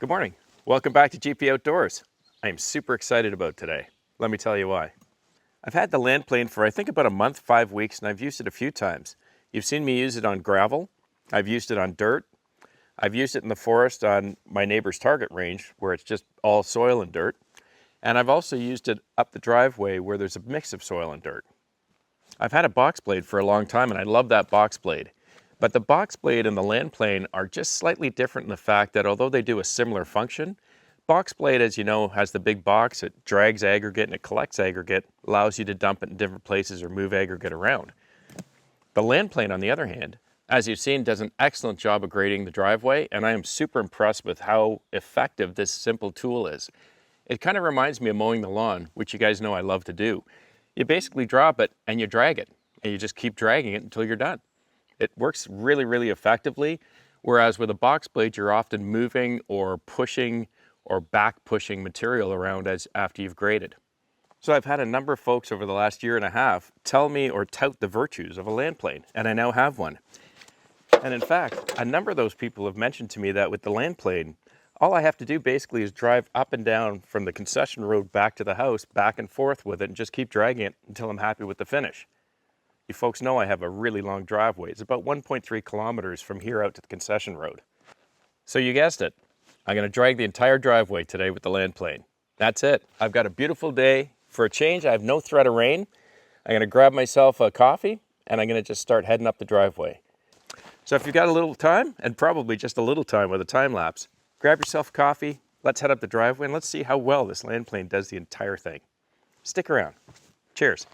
Good morning. Welcome back to GP Outdoors. I am super excited about today. Let me tell you why. I've had the Landplane for I think about a month, 5 weeks, and I've used it a few times. You've seen me use it on gravel. I've used it on dirt. I've used it in the forest on my neighbor's target range where it's just all soil and dirt. And I've also used it up the driveway where there's a mix of soil and dirt. I've had a box blade for a long time and I love that box blade. But the box blade and the Landplane are just slightly different in the fact that although they do a similar function, box blade, as you know, has the big box. It drags aggregate and it collects aggregate, allows you to dump it in different places or move aggregate around. The Landplane, on the other hand, as you've seen, does an excellent job of grading the driveway, and I am super impressed with how effective this simple tool is. It kind of reminds me of mowing the lawn, which you guys know I love to do. You basically drop it and you drag it, and you just keep dragging it until you're done. It works really, really effectively, whereas with a box blade, you're often moving or pushing or back pushing material around after you've graded. So I've had a number of folks over the last year and a half tell me or tout the virtues of a Landplane, and I now have one. And in fact, a number of those people have mentioned to me that with the Landplane, all I have to do basically is drive up and down from the concession road back to the house, back and forth with it, and just keep dragging it until I'm happy with the finish. You folks know I have a really long driveway. It's about 1.3 kilometers from here out to the concession road. So you guessed it. I'm going to drag the entire driveway today with the Landplane. That's it. I've got a beautiful day. For a change, I have no threat of rain. I'm going to grab myself a coffee and I'm going to just start heading up the driveway. So if you've got a little time, and probably just a little time with a time lapse, grab yourself a coffee, let's head up the driveway and let's see how well this Landplane does the entire thing. Stick around. Cheers.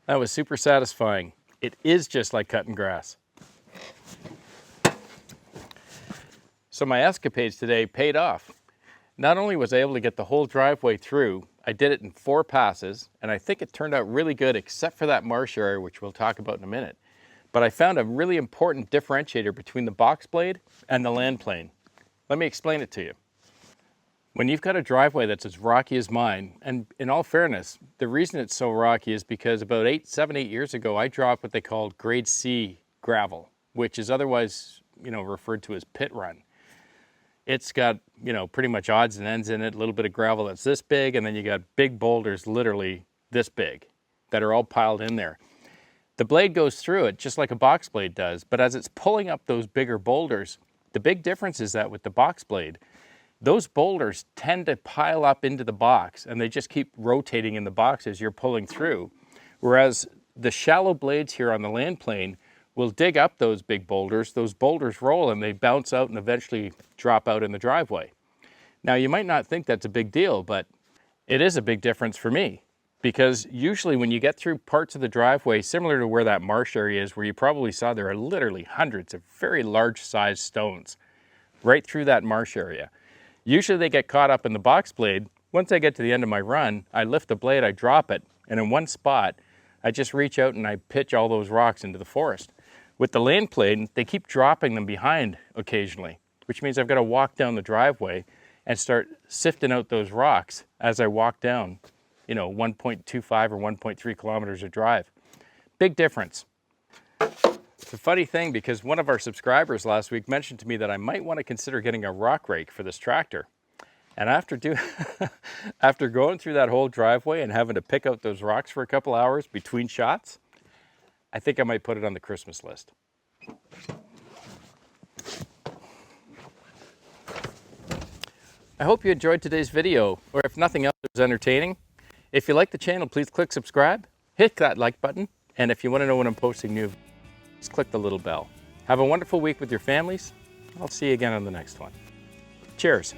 That was super satisfying. It is just like cutting grass. So my escapades today paid off. Not only was I able to get the whole driveway through, I did it in 4 passes, and I think it turned out really good except for that marsh area, which we'll talk about in a minute. But I found a really important differentiator between the box blade and the Landplane. Let me explain it to you. When you've got a driveway that's as rocky as mine, and in all fairness, the reason it's so rocky is because about 7, 8 years ago, I dropped what they called grade C gravel, which is otherwise, referred to as pit run. It's got, pretty much odds and ends in it, a little bit of gravel that's this big, and then you got big boulders literally this big that are all piled in there. The blade goes through it just like a box blade does, but as it's pulling up those bigger boulders, the big difference is that with the box blade, those boulders tend to pile up into the box and they just keep rotating in the box as you're pulling through. Whereas the shallow blades here on the Landplane will dig up those big boulders roll and they bounce out and eventually drop out in the driveway. Now you might not think that's a big deal, but it is a big difference for me. Because usually when you get through parts of the driveway, similar to where that marsh area is, where you probably saw there are literally hundreds of very large sized stones right through that marsh area. Usually they get caught up in the box blade. Once I get to the end of my run, I lift the blade, I drop it, and in one spot, I just reach out and I pitch all those rocks into the forest. With the Landplane, they keep dropping them behind occasionally, which means I've got to walk down the driveway and start sifting out those rocks as I walk down, 1.25 or 1.3 kilometers of drive. Big difference. It's a funny thing because one of our subscribers last week mentioned to me that I might want to consider getting a rock rake for this tractor. And after going through that whole driveway and having to pick out those rocks for a couple hours between shots, I think I might put it on the Christmas list. I hope you enjoyed today's video, or if nothing else, it was entertaining. If you like the channel, please click subscribe, hit that like button, and if you want to know when I'm posting new, just click the little bell. Have a wonderful week with your families. I'll see you again on the next one. Cheers.